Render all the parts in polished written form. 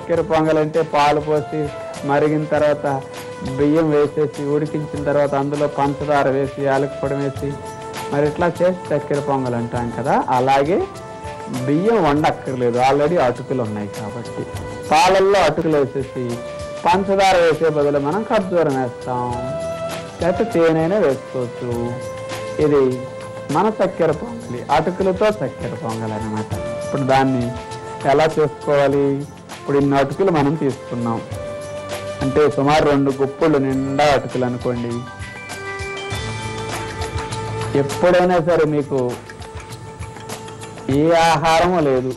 చక్కెర పొంగలంటే పాలు పోసి మరిగిన తర్వాత బియ్యం వేసేసి ఉడికించిన తర్వాత అందులో పంచదార వేసి యాలకుల పొడి వేసి మరి ఇట్లా చేసి చక్కెర పొంగల్ అంటాం కదా. అలాగే బియ్యం వండక్కర్లేదు, ఆల్రెడీ అటుకులు ఉన్నాయి కాబట్టి పాలల్లో అటుకులు వేసేసి పంచదార వేసే బదులు మనం ఖర్జూరం వేస్తాం, లేకపోతే తేనైనా వేసుకోవచ్చు. ఇది మన చక్కెర పొంగలి, అటుకులతో చక్కెర పొంగలి అన్నమాట. ఇప్పుడు దాన్ని ఎలా చేసుకోవాలి? ఇప్పుడు ఇన్ని అటుకులు మనం తీసుకున్నాం అంటే సుమారు 2 గుప్పులు నిండా అటుకులు అనుకోండి. ఎప్పుడైనా సరే మీకు ఏ ఆహారము లేదు,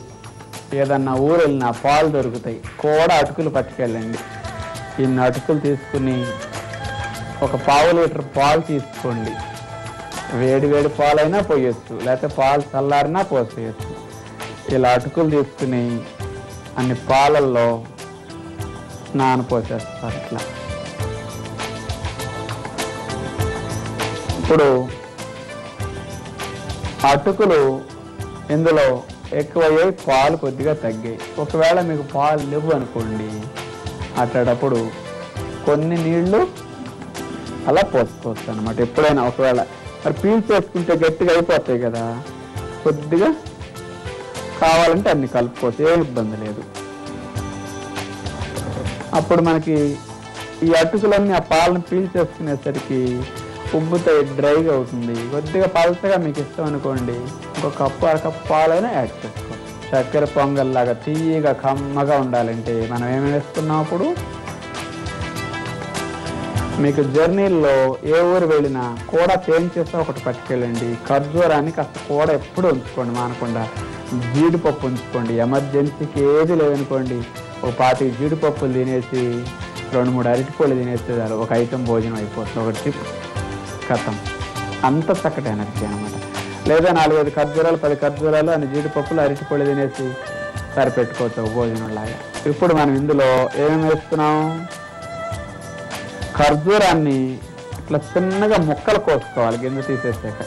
ఏదన్నా ఊరు వెళ్ళినా పాలు దొరుకుతాయి, కూడా అటుకులు పట్టుకెళ్ళండి. ఇన్ని అటుకులు తీసుకుని 1/4 లీటర్ పాలు తీసుకోండి. వేడి వేడి పాలైనా పోయొచ్చు, లేకపోతే పాలు చల్లారినా పోసేయచ్చు. ఇలా అటుకులు తీసుకుని అన్ని పాలల్లో నానపోసేస్తారు ఇట్లా. ఇప్పుడు అటుకులు ఇందులో ఎక్కువయ్యాయి, పాలు కొద్దిగా తగ్గాయి. ఒకవేళ మీకు పాలు లేవు అనుకోండి, అట్లాడప్పుడు కొన్ని నీళ్లు అలా పోసుకోవచ్చు అనమాట. ఎప్పుడైనా ఒకవేళ మరి పీల్ చేసుకుంటే గట్టిగా అయిపోతాయి కదా, కొద్దిగా కావాలంటే అన్ని కలుపుకోవచ్చు, ఏ ఇబ్బంది లేదు. అప్పుడు మనకి ఈ అటుకులన్నీ ఆ పాలను పీల్ చేసుకునేసరికి ఉబ్బుతాయి, డ్రైగా అవుతుంది. కొద్దిగా పలచగా మీకు ఇష్టం అనుకోండి, 1 కప్పు 1/2 కప్పు పాలైనా యాడ్ చేసుకోవచ్చు. చక్కెర పొంగల్లాగా తీయగా కమ్మగా ఉండాలంటే మనం ఏమి వేసుకున్నాం? అప్పుడు మీకు జర్నీల్లో ఏ ఊరు వెళ్ళినా కూడా చేంజ్ చేస్తే ఒకటి పట్టుకెళ్ళండి. ఖర్జూరాన్ని కాస్త కూడా ఎప్పుడు ఉంచుకోండి మానకుండా. జీడిపప్పు ఉంచుకోండి, ఎమర్జెన్సీకి ఏది లేదనుకోండి 25 జీడిపప్పులు తినేసి 2-3 అరటిపళ్ళు తినేస్తే చాలు, ఒక ఐటెం భోజనం అయిపోతుంది, ఒక ట్రిప్ కథం. అంత చక్కటి ఎనర్జీ అనమాట. లేదా 4-5 ఖర్జూరాలు 10 ఖర్జూరాలు అన్ని జీడిపప్పులు అరటిపళ్ళు తినేసి సరిపెట్టుకోవచ్చు భోజనం లాగా. ఇప్పుడు మనం ఇందులో ఏమేమి వేస్తున్నాం? ఖర్జూరాన్ని ఇట్లా చిన్నగా ముక్కలు కోసుకోవాలి గింజ తీసేసాక.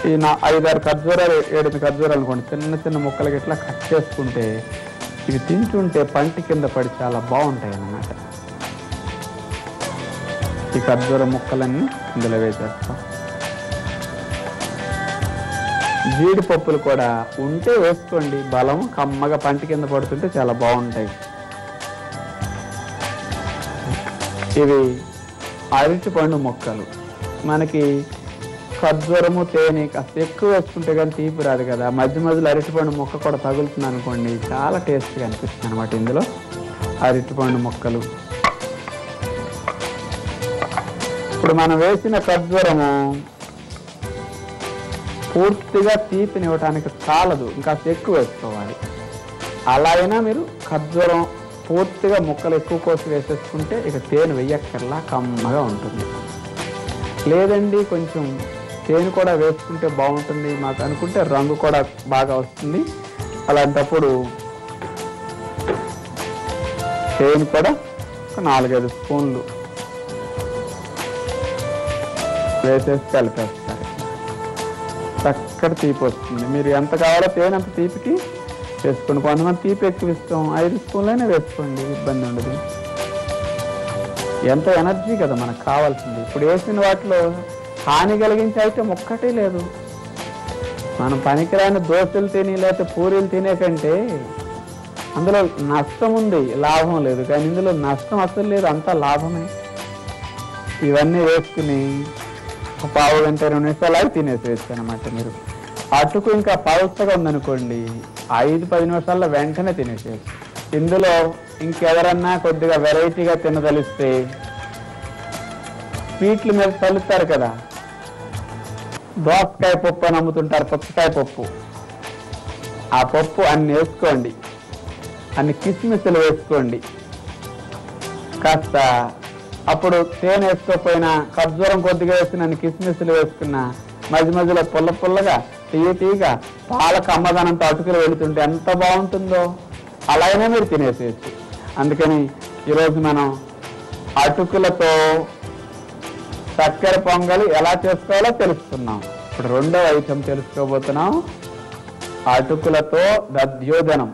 ఈ 5-6 ఖర్జూరాలు 7 ఖర్జూరాలు అనుకోండి, చిన్న చిన్న ముక్కలకి ఇట్లా కట్ చేసుకుంటే ఇవి తింటుంటే పంటి కింద పడి చాలా బాగుంటాయి అన్నమాట. ఈ ఖర్జూర ముక్కలన్నీ ఇందులో వేసేస్తాం. జీడిపప్పులు కూడా ఉంటే వేసుకోండి, బలం కమ్మగా పంటి కింద పడుతుంటే చాలా బాగుంటాయి. ఇవి అరటిపండు ముక్కలు. మనకి ఖర్జూరము తేనె కాస్త ఎక్కువ వేసుకుంటే కానీ తీపి రాదు కదా, మధ్య మధ్యలో అరటిపండు ముక్క కూడా తగులుతుంది అనుకోండి, చాలా టేస్ట్గా అనిపిస్తుంది అనమాట. ఇందులో అరటిపండు ముక్కలు. ఇప్పుడు మనం వేసిన ఖర్జూరము పూర్తిగా తీపినివ్వటానికి చాలదు, ఇంకా ఎక్కువ వేసుకోవాలి. అలా అయినా మీరు ఖర్జూరం పూర్తిగా ముక్కలు ఎక్కువ కోసి వేసేసుకుంటే ఇక తేనె వెయ్యక్కర్లా కమ్మగా ఉంటుంది. లేదండి కొంచెం తేనె కూడా వేసుకుంటే బాగుంటుంది మాకు అనుకుంటే రంగు కూడా బాగా వస్తుంది. అలాంటప్పుడు తేనె కూడా ఒక 4-5 స్పూన్లు వేసేసి కలిపేస్తారు. చక్కటి తీపి వస్తుంది. మీరు ఎంత కావాలో తేనె అంత తీపికి వేసుకోండి. కొంతమంది తీపి ఎక్కువ ఇస్తాం, 5 స్పూన్లైనా వేసుకోండి, ఇబ్బంది ఉండదు. ఎంత ఎనర్జీ కదా మనకు కావాల్సింది. ఇప్పుడు వేసిన వాటిలో హాని కలిగించే ఐటెం ఒక్కటే లేదు. మనం పనికిరాని దోశలు తిని లేకపోతే పూరీలు తినే కంటే అందులో నష్టం ఉంది, లాభం లేదు. కానీ ఇందులో నష్టం అసలు లేదు, అంతా లాభమే. ఇవన్నీ వేసుకుని 1/4 గంట 2 నిమిషాలు అవి తినేసేయచ్చు అనమాట. మీరు అటుకు ఇంకా పలసగా ఉందనుకోండి 5-10 నిమిషాల్లో వెంటనే తినేసేయచ్చు. ఇందులో ఇంకెవరన్నా కొద్దిగా వెరైటీగా తినదలిస్తే స్వీట్ల మీద చల్లుతారు కదా, దోసకాయ పప్పు అని అమ్ముతుంటారు, పుచ్చకాయ పప్పు. ఆ పప్పు అన్ని వేసుకోండి, అన్ని కిస్మిస్లు వేసుకోండి కాస్త. అప్పుడు తేనె వేసుకోకపోయినా ఖర్జూరం కొద్దిగా వేసిన అన్ని కిస్మిస్లు వేసుకున్నా మధ్య మధ్యలో పుల్ల పుల్లగా తీయగా పాల కమ్మదనంతో అటుకులు వెళుతుంటే ఎంత బాగుంటుందో. అలాగనే మీరు తినేసేయచ్చు. అందుకని ఈరోజు మనం అటుకులతో చక్కెర పొంగలి ఎలా చేసుకోవాలో తెలుసుకున్నాం. ఇప్పుడు 2వ ఐటెం తెలుసుకోబోతున్నాం, అటుకులతో దధ్యోదనం.